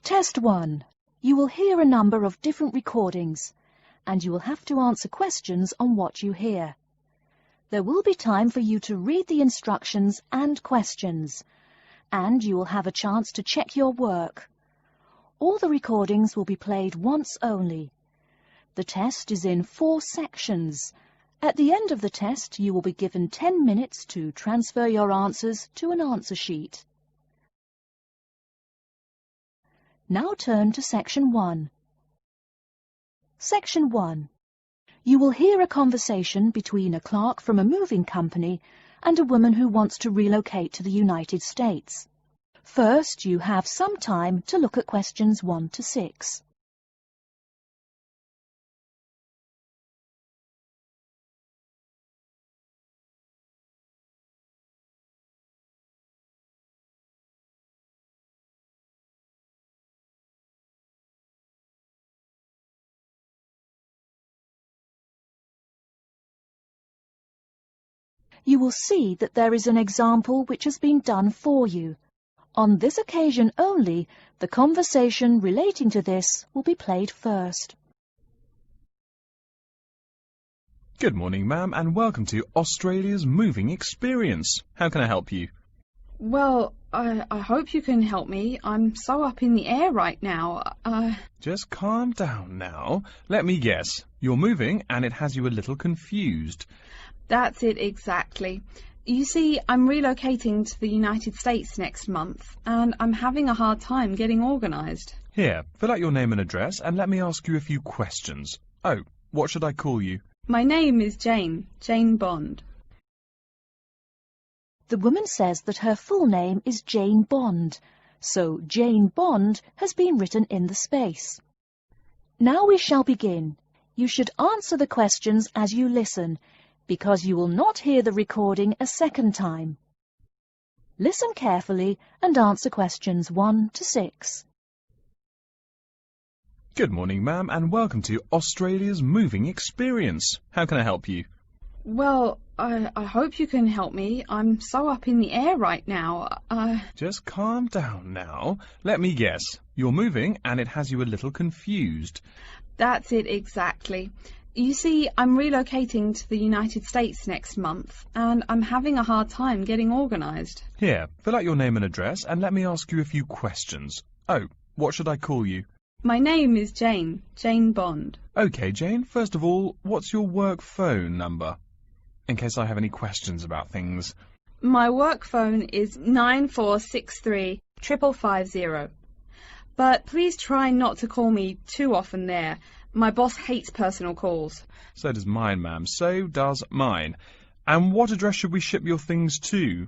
Test 1. You will hear a number of different recordings, and you will have to answer questions on what you hear. There will be time for you to read the instructions and questions, and you will have a chance to check your work. All the recordings will be played once only. The test is in 4 sections. At the end of the test, you will be given 10 minutes to transfer your answers to an answer sheet. Now turn to Section 1. Section 1. You will hear a conversation between a clerk from a moving company and a woman who wants to relocate to the United States. First, you have some time to look at questions 1 to 6. You will see that there is an example which has been done for you. On this occasion only, the conversation relating to this will be played first. Good morning, ma'am, and welcome to Australia's Moving Experience. How can I help you? Well, I hope you can help me. I'm so up in the air right now. Just calm down now. Let me guess. You're moving and it has you a little confused. That's it exactly. You see, I'm relocating to the United States next month, and I'm having a hard time getting organised. Here, fill out your name and address and let me ask you a few questions. Oh, what should I call you? My name is Jane Bond. The woman says that her full name is Jane Bond, so Jane Bond has been written in the space. Now we shall begin. You should answer the questions as you listen, because you will not hear the recording a second time. Listen carefully and answer questions 1 to 6. Good morning, ma'am, and welcome to Australia's Moving Experience. How can I help you? Well, I hope you can help me. I'm so up in the air right now. Just calm down now. Let me guess. You're moving and it has you a little confused. That's it exactly. You see, I'm relocating to the United States next month, and I'm having a hard time getting organised. Here, fill out your name and address and let me ask you a few questions. Oh, what should I call you? My name is Jane Bond. OK, Jane, first of all, what's your work phone number? In case I have any questions about things. My work phone is 9463 550. But please try not to call me too often there. My boss hates personal calls. So does mine, ma'am. So does mine. And what address should we ship your things to?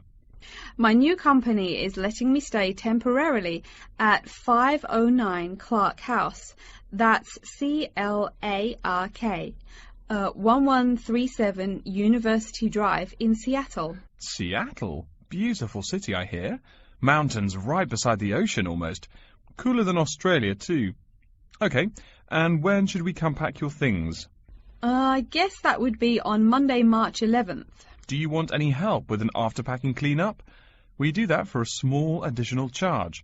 My new company is letting me stay temporarily at 509 Clark House. That's CLARK. 1137 University Drive in Seattle. Seattle? Beautiful city, I hear. Mountains right beside the ocean almost. Cooler than Australia, too. OK, and when should we come pack your things? I guess that would be on Monday, March 11th. Do you want any help with an after-packing clean-up? We do that for a small additional charge.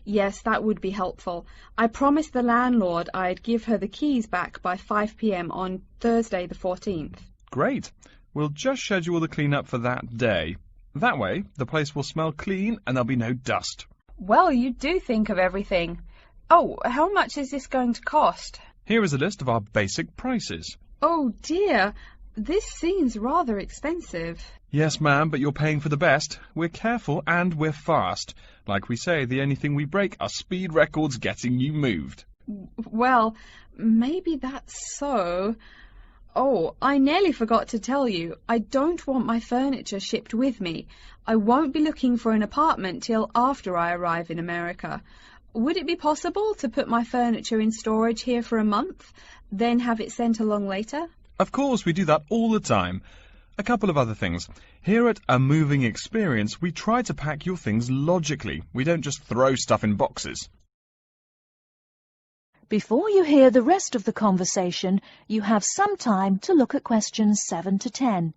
Yes, that would be helpful. I promised the landlord I'd give her the keys back by 5 p.m. on Thursday the 14th. Great. We'll just schedule the clean-up for that day. That way, the place will smell clean and there'll be no dust. Well, you do think of everything. Oh, how much is this going to cost? Here is a list of our basic prices. Oh dear, this seems rather expensive. Yes, ma'am, but you're paying for the best. We're careful and we're fast. Like we say, the only thing we break are speed records getting you moved. Well, maybe that's so. Oh, I nearly forgot to tell you. I don't want my furniture shipped with me. I won't be looking for an apartment till after I arrive in America. Would it be possible to put my furniture in storage here for a month, then have it sent along later? Of course, we do that all the time. A couple of other things. Here at A Moving Experience, we try to pack your things logically. We don't just throw stuff in boxes. Before you hear the rest of the conversation, you have some time to look at questions 7 to 10.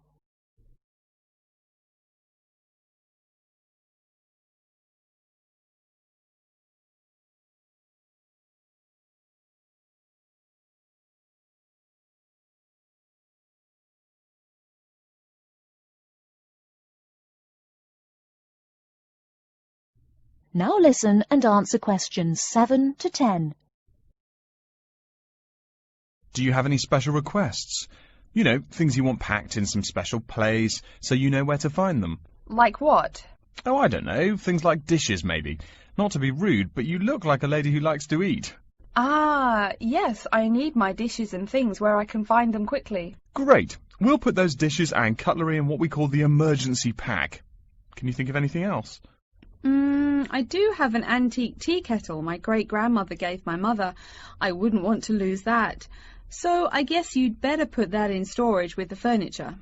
Now listen and answer questions 7 to 10. Do you have any special requests? You know, things you want packed in some special place so you know where to find them. Like what? Oh, I don't know. Things like dishes, maybe. Not to be rude, but you look like a lady who likes to eat. Ah, yes, I need my dishes and things where I can find them quickly. Great. We'll put those dishes and cutlery in what we call the emergency pack. Can you think of anything else? I do have an antique tea kettle my great-grandmother gave my mother. I wouldn't want to lose that. So I guess you'd better put that in storage with the furniture.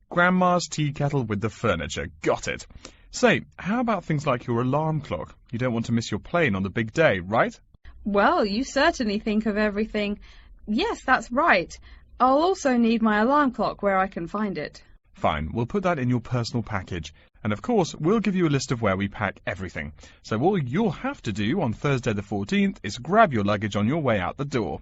Grandma's tea kettle with the furniture. Got it. Say, how about things like your alarm clock? You don't want to miss your plane on the big day, right? Well, you certainly think of everything. Yes, that's right. I'll also need my alarm clock where I can find it. Fine, we'll put that in your personal package. And of course, we'll give you a list of where we pack everything. So all you'll have to do on Thursday the 14th is grab your luggage on your way out the door.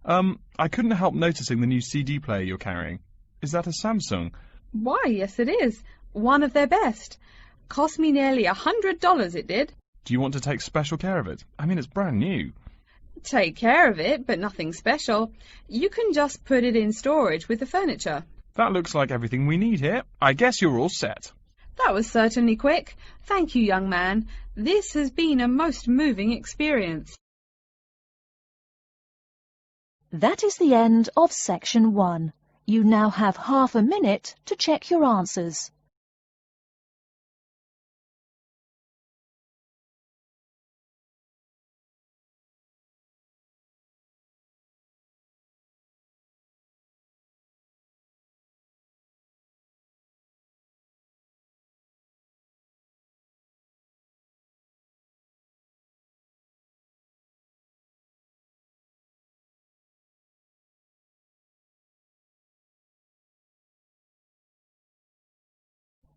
I couldn't help noticing the new CD player you're carrying. Is that a Samsung? Why, yes it is. One of their best. Cost me nearly $100, it did. Do you want to take special care of it? I mean, it's brand new. Take care of it, but nothing special. You can just put it in storage with the furniture. That looks like everything we need here. I guess you're all set. That was certainly quick. Thank you, young man. This has been a most moving experience. That is the end of section 1. You now have half a minute to check your answers.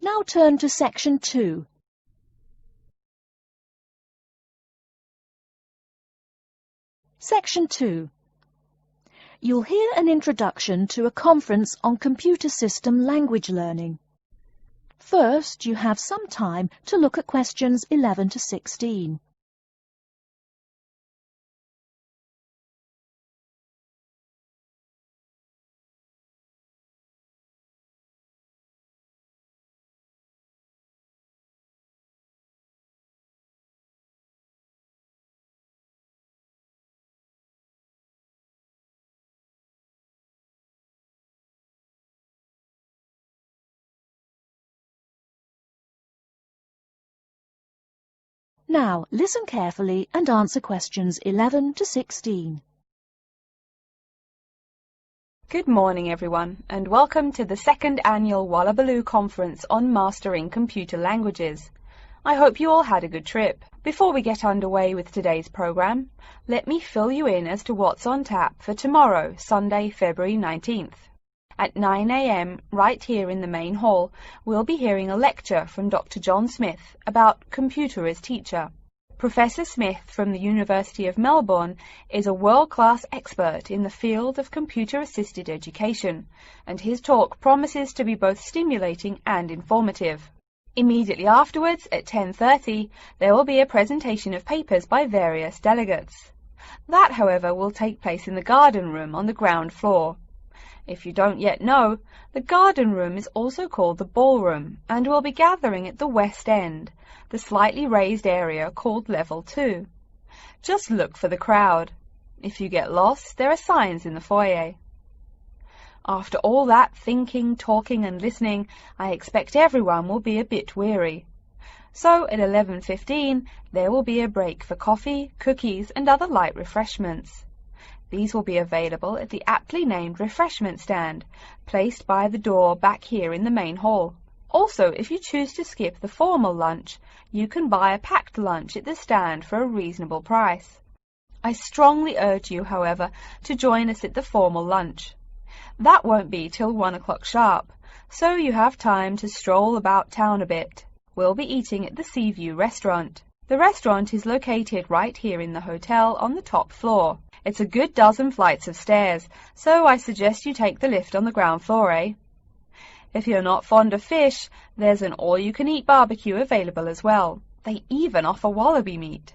Now turn to section 2. Section 2. You'll hear an introduction to a conference on computer system language learning. First, you have some time to look at questions 11 to 16. Now, listen carefully and answer questions 11 to 16. Good morning, everyone, and welcome to the second annual Wallabaloo Conference on Mastering Computer Languages. I hope you all had a good trip. Before we get underway with today's program, let me fill you in as to what's on tap for tomorrow, Sunday, February 19th. At 9 a.m., right here in the main hall, we'll be hearing a lecture from Dr. John Smith about computer as teacher. Professor Smith from the University of Melbourne is a world-class expert in the field of computer-assisted education, and his talk promises to be both stimulating and informative. Immediately afterwards, at 10:30, there will be a presentation of papers by various delegates. That, however, will take place in the garden room on the ground floor. If you don't yet know, the garden room is also called the ballroom, and will be gathering at the west end, the slightly raised area called Level 2. Just look for the crowd. If you get lost, there are signs in the foyer. After all that thinking, talking and listening, I expect everyone will be a bit weary. So at 11:15, there will be a break for coffee, cookies and other light refreshments. These will be available at the aptly named refreshment stand, placed by the door back here in the main hall. Also, if you choose to skip the formal lunch, you can buy a packed lunch at the stand for a reasonable price. I strongly urge you, however, to join us at the formal lunch. That won't be till 1 o'clock sharp, so you have time to stroll about town a bit. We'll be eating at the Seaview restaurant. The restaurant is located right here in the hotel on the top floor. It's a good dozen flights of stairs, so I suggest you take the lift on the ground floor, eh? If you're not fond of fish, there's an all-you-can-eat barbecue available as well. They even offer wallaby meat.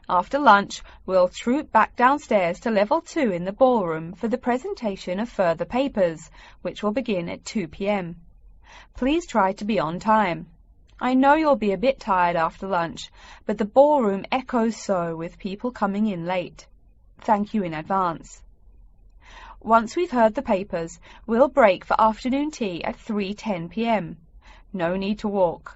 After lunch, we'll troop back downstairs to level 2 in the ballroom for the presentation of further papers, which will begin at 2 p.m. Please try to be on time. I know you'll be a bit tired after lunch, but the ballroom echoes so with people coming in late. Thank you in advance. Once we've heard the papers, we'll break for afternoon tea at 3:10 p.m. No need to walk.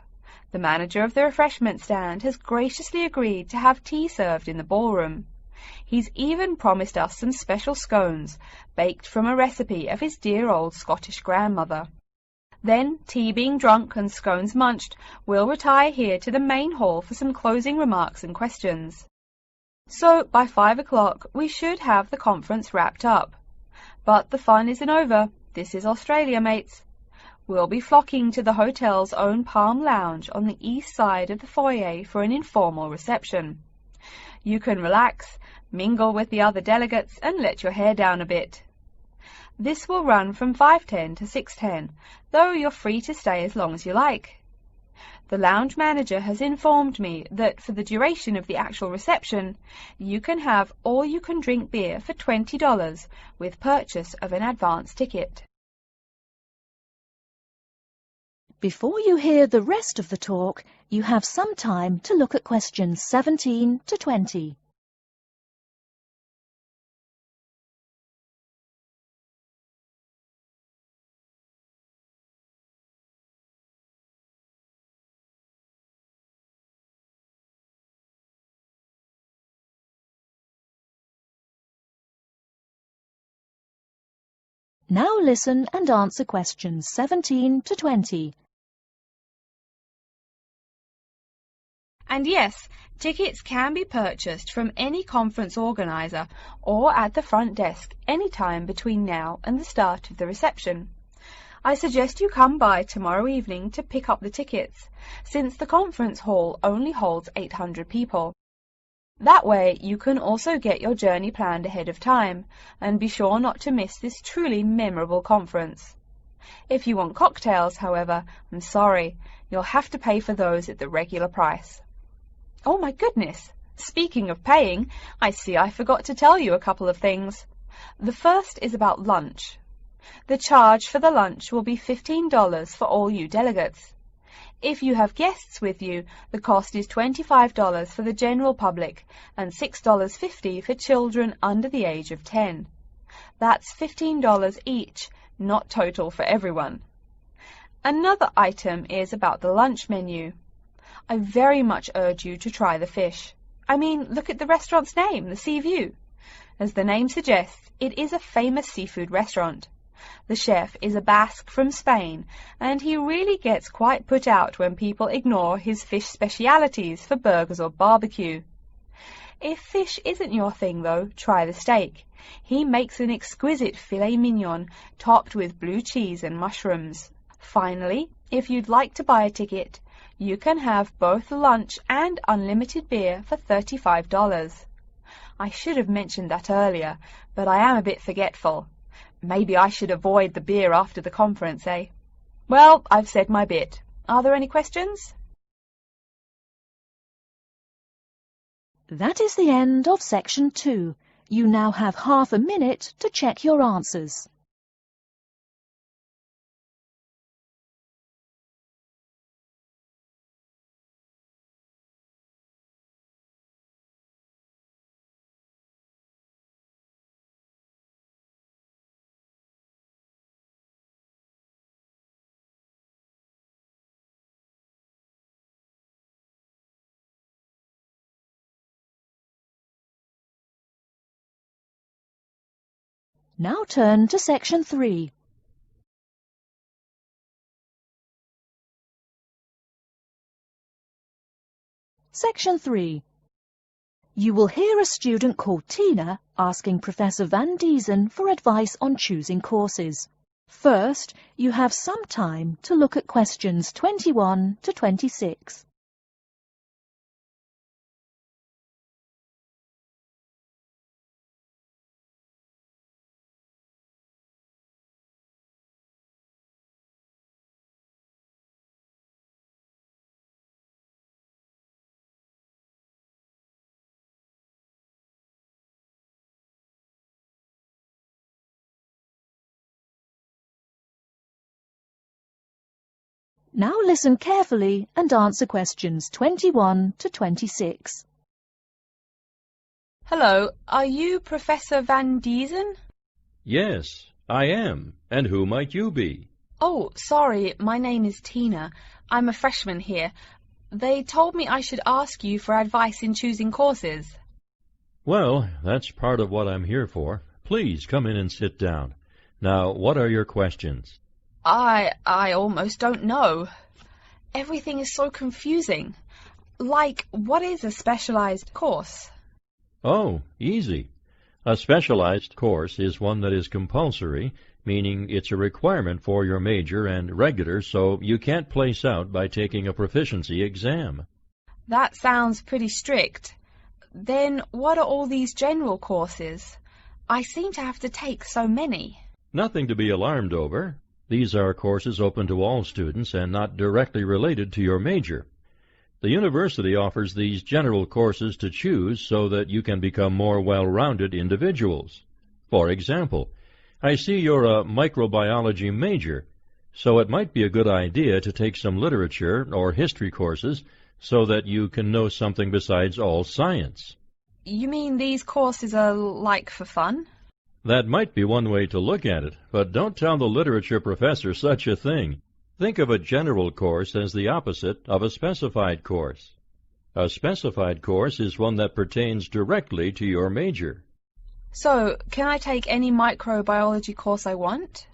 The manager of the refreshment stand has graciously agreed to have tea served in the ballroom. He's even promised us some special scones, baked from a recipe of his dear old Scottish grandmother. Then, tea being drunk and scones munched, we'll retire here to the main hall for some closing remarks and questions. So, by 5 o'clock, we should have the conference wrapped up. But the fun isn't over. This is Australia, mates. We'll be flocking to the hotel's own Palm Lounge on the east side of the foyer for an informal reception. You can relax, mingle with the other delegates, and let your hair down a bit. This will run from 5:10 to 6:10, though you're free to stay as long as you like. The lounge manager has informed me that for the duration of the actual reception, you can have all-you-can-drink beer for $20 with purchase of an advance ticket. Before you hear the rest of the talk, you have some time to look at questions 17 to 20. Now listen and answer questions 17 to 20. And yes, tickets can be purchased from any conference organizer or at the front desk any time between now and the start of the reception. I suggest you come by tomorrow evening to pick up the tickets, since the conference hall only holds 800 people. That way you can also get your journey planned ahead of time and be sure not to miss this truly memorable conference. If you want cocktails, however, I'm sorry, you'll have to pay for those at the regular price. Oh my goodness! Speaking of paying, I see I forgot to tell you a couple of things. The first is about lunch. The charge for the lunch will be $15 for all you delegates. If you have guests with you, the cost is $25 for the general public and $6.50 for children under the age of 10. That's $15 each, not total for everyone. Another item is about the lunch menu. I very much urge you to try the fish. I mean, look at the restaurant's name, the Sea View. As the name suggests, it is a famous seafood restaurant. The chef is a Basque from Spain, and he really gets quite put out when people ignore his fish specialities for burgers or barbecue. If fish isn't your thing, though, try the steak. He makes an exquisite filet mignon topped with blue cheese and mushrooms. Finally, if you'd like to buy a ticket, you can have both lunch and unlimited beer for $35. I should have mentioned that earlier, but I am a bit forgetful. Maybe I should avoid the beer after the conference, eh? Well, I've said my bit. Are there any questions? That is the end of section 2. You now have half a minute to check your answers. Now turn to section 3. Section 3. You will hear a student called Tina asking Professor Van Diesen for advice on choosing courses. First, you have some time to look at questions 21 to 26. Now listen carefully and answer questions 21 to 26. Hello, are you Professor Van Diesen? Yes, I am. And who might you be? Oh, sorry, my name is Tina. I'm a freshman here. They told me I should ask you for advice in choosing courses. Well, that's part of what I'm here for. Please come in and sit down. Now, what are your questions? I almost don't know. Everything is so confusing. Like, what is a specialized course? Oh, easy. A specialized course is one that is compulsory, meaning it's a requirement for your major, and regular, so you can't place out by taking a proficiency exam. That sounds pretty strict. Then what are all these general courses? I seem to have to take so many. Nothing to be alarmed over. These are courses open to all students and not directly related to your major. The university offers these general courses to choose so that you can become more well-rounded individuals. For example, I see you're a microbiology major, so it might be a good idea to take some literature or history courses so that you can know something besides all science. You mean these courses are like for fun? That might be one way to look at it, but don't tell the literature professor such a thing. Think of a general course as the opposite of a specified course. A specified course is one that pertains directly to your major. So, can I take any microbiology course I want?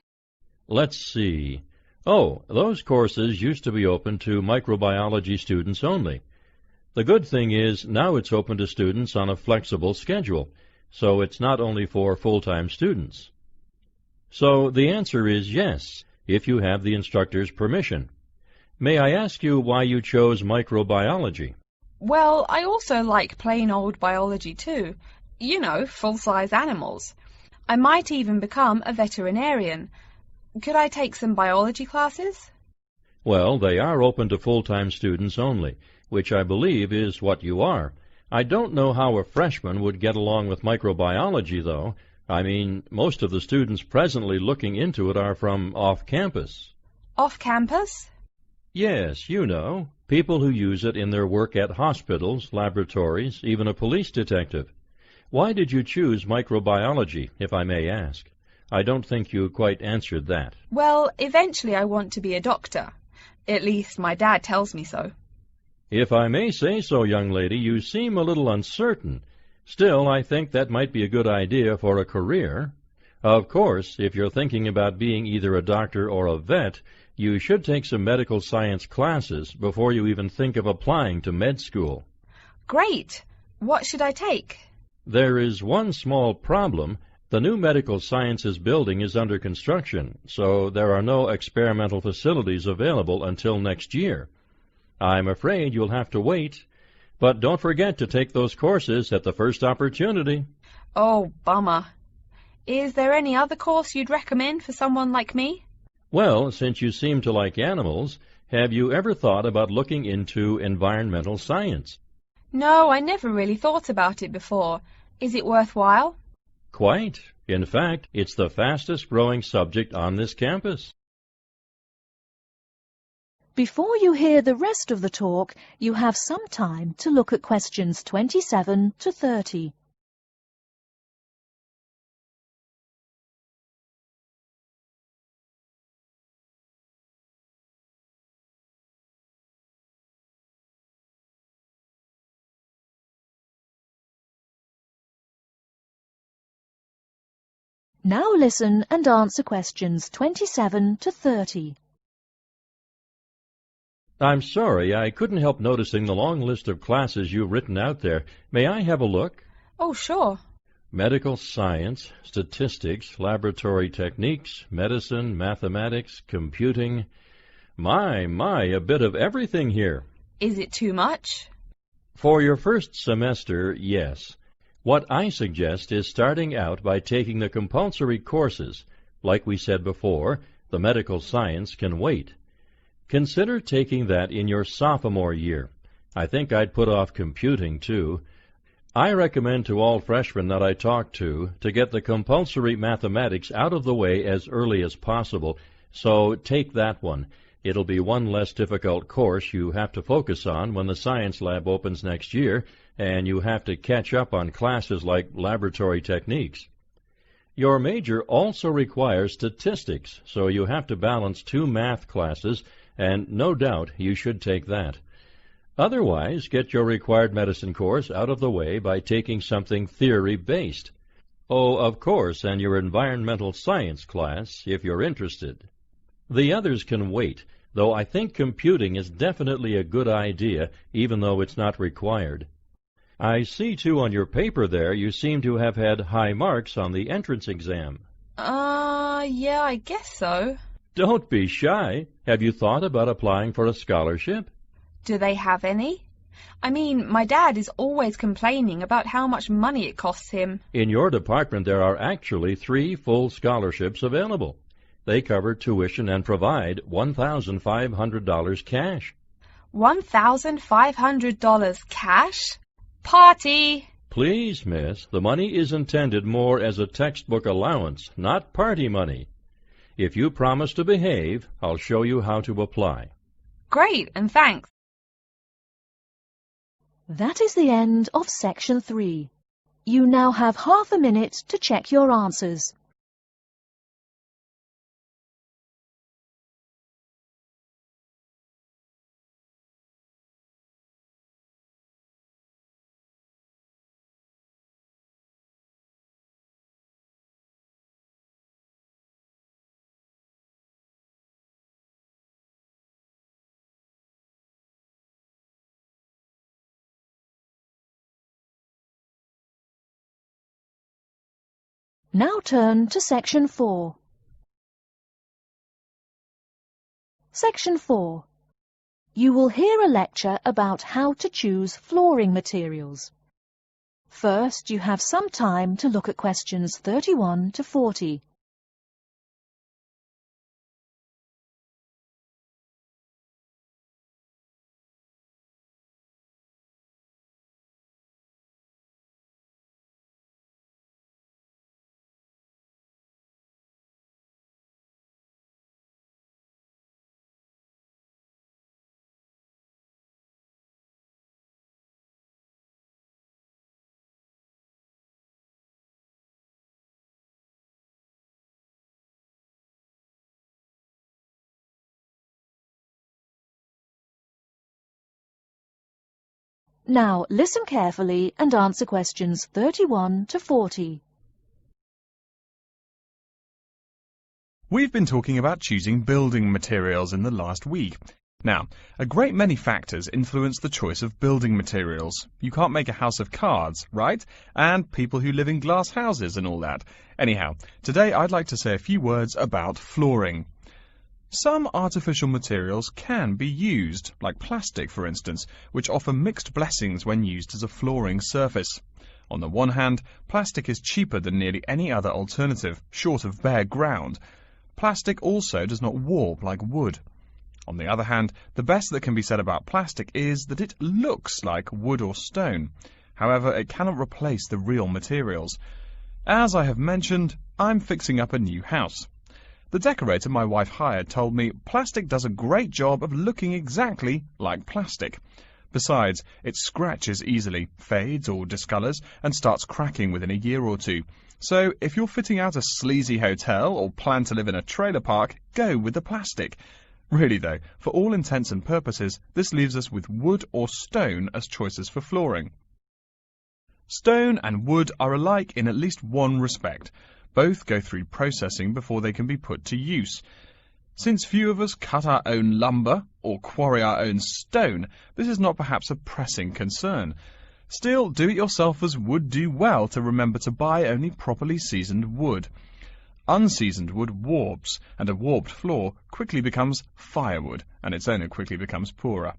Let's see. Oh, those courses used to be open to microbiology students only. The good thing is now it's open to students on a flexible schedule, so it's not only for full-time students. So the answer is yes, if you have the instructor's permission. May I ask you why you chose microbiology? Well, I also like plain old biology too. You know, full-size animals. I might even become a veterinarian. Could I take some biology classes? Well, they are open to full-time students only, which I believe is what you are. I don't know how a freshman would get along with microbiology, though. I mean, most of the students presently looking into it are from off-campus. Off-campus? Yes, you know, people who use it in their work at hospitals, laboratories, even a police detective. Why did you choose microbiology, if I may ask? I don't think you quite answered that. Well, eventually I want to be a doctor. At least my dad tells me so. If I may say so, young lady, you seem a little uncertain. Still, I think that might be a good idea for a career. Of course, if you're thinking about being either a doctor or a vet, you should take some medical science classes before you even think of applying to med school. Great! What should I take? There is one small problem. The new medical sciences building is under construction, so there are no experimental facilities available until next year. I'm afraid you'll have to wait, but don't forget to take those courses at the first opportunity. Oh, bummer. Is there any other course you'd recommend for someone like me? Well, since you seem to like animals, have you ever thought about looking into environmental science? No, I never really thought about it before. Is it worthwhile? Quite. In fact, it's the fastest growing subject on this campus. Before you hear the rest of the talk, you have some time to look at questions 27 to 30. Now listen and answer questions 27 to 30. I'm sorry, I couldn't help noticing the long list of classes you've written out there. May I have a look? Oh, sure. Medical science, statistics, laboratory techniques, medicine, mathematics, computing. My, a bit of everything here. Is it too much? For your first semester, yes. What I suggest is starting out by taking the compulsory courses. Like we said before, the medical science can wait. Consider taking that in your sophomore year. I think I'd put off computing, too. I recommend to all freshmen that I talk to get the compulsory mathematics out of the way as early as possible, so take that one. It'll be one less difficult course you have to focus on when the science lab opens next year, and you have to catch up on classes like laboratory techniques. Your major also requires statistics, so you have to balance 2 math classes, and no doubt you should take that. Otherwise, get your required medicine course out of the way by taking something theory-based. Oh, of course, and your environmental science class, if you're interested. The others can wait, though I think computing is definitely a good idea, even though it's not required. I see, too, on your paper there you seem to have had high marks on the entrance exam. Yeah, I guess so. Don't be shy. Have you thought about applying for a scholarship? Do they have any? I mean, my dad is always complaining about how much money it costs him. In your department there are actually 3 full scholarships available. They cover tuition and provide $1,500 cash. $1,500 cash? Party! Please, miss, the money is intended more as a textbook allowance, not party money. If you promise to behave, I'll show you how to apply. Great, and thanks. That is the end of Section 3. You now have half a minute to check your answers. Now turn to Section 4. Section 4. You will hear a lecture about how to choose flooring materials. First, you have some time to look at questions 31 to 40. Now listen carefully and answer questions 31 to 40. We've been talking about choosing building materials in the last week. Now, a great many factors influence the choice of building materials. You can't make a house of cards, right? And people who live in glass houses and all that. Anyhow, today I'd like to say a few words about flooring. Some artificial materials can be used, like plastic for instance, which offer mixed blessings when used as a flooring surface. On the one hand, plastic is cheaper than nearly any other alternative, short of bare ground. Plastic also does not warp like wood. On the other hand, the best that can be said about plastic is that it looks like wood or stone. However, it cannot replace the real materials. As I have mentioned, I'm fixing up a new house. The decorator my wife hired told me plastic does a great job of looking exactly like plastic. Besides, it scratches easily, fades or discolors, and starts cracking within a year or two. So, if you're fitting out a sleazy hotel or plan to live in a trailer park, go with the plastic. Really though, for all intents and purposes, this leaves us with wood or stone as choices for flooring. Stone and wood are alike in at least one respect. Both go through processing before they can be put to use. Since few of us cut our own lumber or quarry our own stone, this is not perhaps a pressing concern. Still, do-it-yourselfers would do well to remember to buy only properly seasoned wood. Unseasoned wood warps, and a warped floor quickly becomes firewood, and its owner quickly becomes poorer.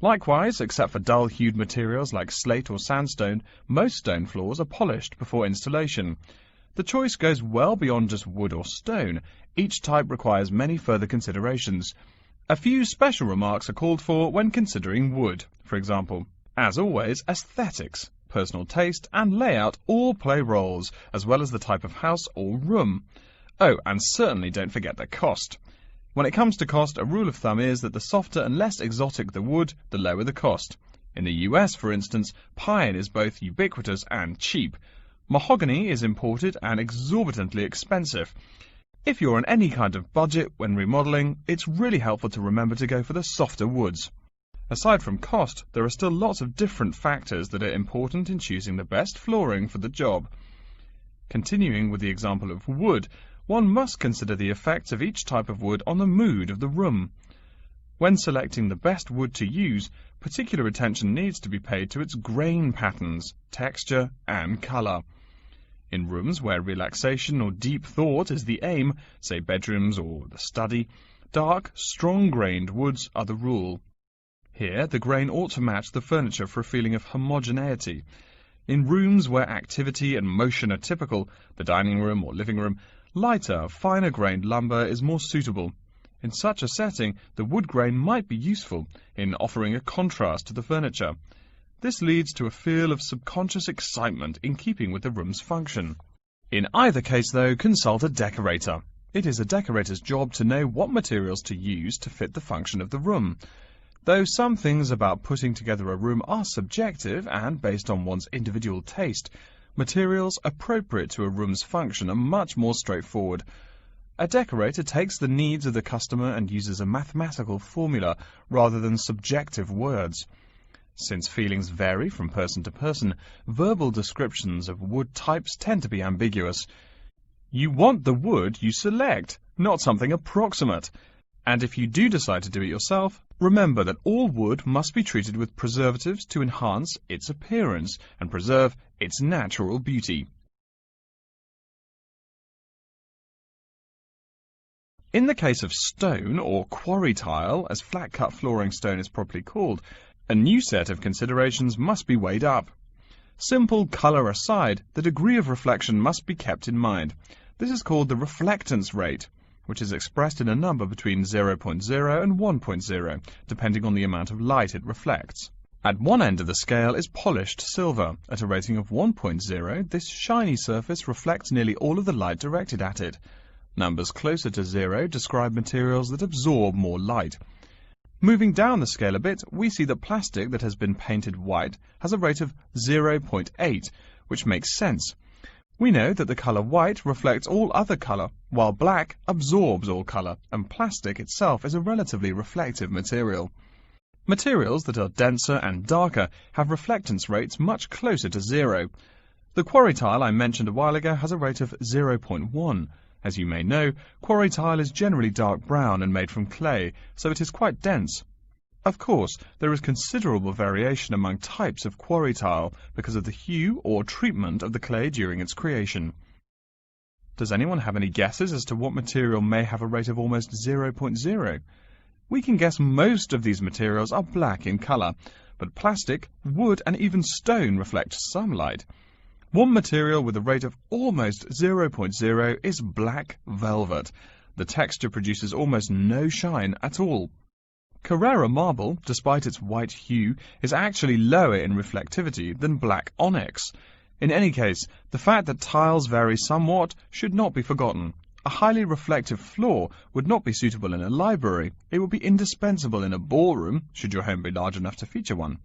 Likewise, except for dull-hued materials like slate or sandstone, most stone floors are polished before installation. The choice goes well beyond just wood or stone. Each type requires many further considerations. A few special remarks are called for when considering wood. For example, as always, aesthetics, personal taste and layout all play roles, as well as the type of house or room. Oh, and certainly don't forget the cost. When it comes to cost, a rule of thumb is that the softer and less exotic the wood, the lower the cost. In the US, for instance, pine is both ubiquitous and cheap. Mahogany is imported and exorbitantly expensive. If you're on any kind of budget when remodeling, it's really helpful to remember to go for the softer woods. Aside from cost, there are still lots of different factors that are important in choosing the best flooring for the job. Continuing with the example of wood, one must consider the effects of each type of wood on the mood of the room. When selecting the best wood to use, particular attention needs to be paid to its grain patterns, texture, and colour. In rooms where relaxation or deep thought is the aim, say bedrooms or the study, dark, strong-grained woods are the rule. Here, the grain ought to match the furniture for a feeling of homogeneity. In rooms where activity and motion are typical, the dining room or living room, lighter, finer-grained lumber is more suitable. In such a setting, the wood grain might be useful in offering a contrast to the furniture. This leads to a feel of subconscious excitement in keeping with the room's function. In either case, though, consult a decorator. It is a decorator's job to know what materials to use to fit the function of the room. Though some things about putting together a room are subjective and based on one's individual taste, materials appropriate to a room's function are much more straightforward. A decorator takes the needs of the customer and uses a mathematical formula rather than subjective words. Since feelings vary from person to person, verbal descriptions of wood types tend to be ambiguous. You want the wood you select, not something approximate. And if you do decide to do it yourself, remember that all wood must be treated with preservatives to enhance its appearance and preserve its natural beauty. In the case of stone, or quarry tile, as flat-cut flooring stone is properly called, a new set of considerations must be weighed up. Simple colour aside, the degree of reflection must be kept in mind. This is called the reflectance rate, which is expressed in a number between 0.0 and 1.0, depending on the amount of light it reflects. At one end of the scale is polished silver. At a rating of 1.0, this shiny surface reflects nearly all of the light directed at it. Numbers closer to 0 describe materials that absorb more light. Moving down the scale a bit, we see that plastic that has been painted white has a rate of 0.8, which makes sense. We know that the colour white reflects all other colour, while black absorbs all colour, and plastic itself is a relatively reflective material. Materials that are denser and darker have reflectance rates much closer to 0. The quarry tile I mentioned a while ago has a rate of 0.1. As you may know, quarry tile is generally dark brown and made from clay, so it is quite dense. Of course, there is considerable variation among types of quarry tile because of the hue or treatment of the clay during its creation. Does anyone have any guesses as to what material may have a rate of almost 0.0? We can guess most of these materials are black in colour, but plastic, wood and even stone reflect some light. One material with a rate of almost 0.0 is black velvet. The texture produces almost no shine at all. Carrara marble, despite its white hue, is actually lower in reflectivity than black onyx. In any case, the fact that tiles vary somewhat should not be forgotten. A highly reflective floor would not be suitable in a library. It would be indispensable in a ballroom, should your home be large enough to feature one.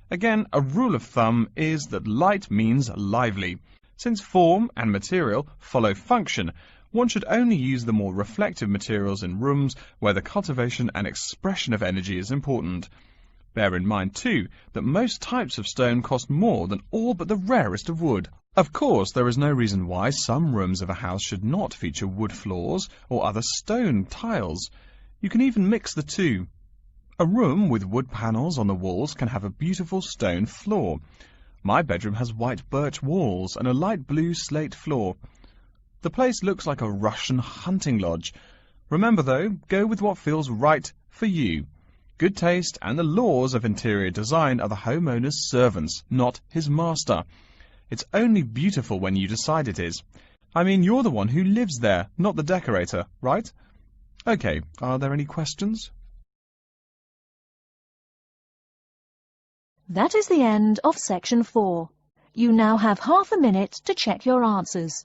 Again, a rule of thumb is that light means lively. Since form and material follow function, one should only use the more reflective materials in rooms where the cultivation and expression of energy is important. Bear in mind, too, that most types of stone cost more than all but the rarest of wood. Of course, there is no reason why some rooms of a house should not feature wood floors or other stone tiles. You can even mix the two. A room with wood panels on the walls can have a beautiful stone floor. My bedroom has white birch walls and a light blue slate floor. The place looks like a Russian hunting lodge. Remember, though, go with what feels right for you. Good taste and the laws of interior design are the homeowner's servants, not his master. It's only beautiful when you decide it is. I mean, you're the one who lives there, not the decorator, right? Okay, are there any questions? That is the end of section 4. You now have half a minute to check your answers.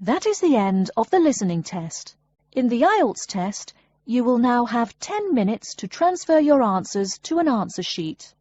That is the end of the listening test. In the Ielts test, you will now have 10 minutes to transfer your answers to an answer sheet.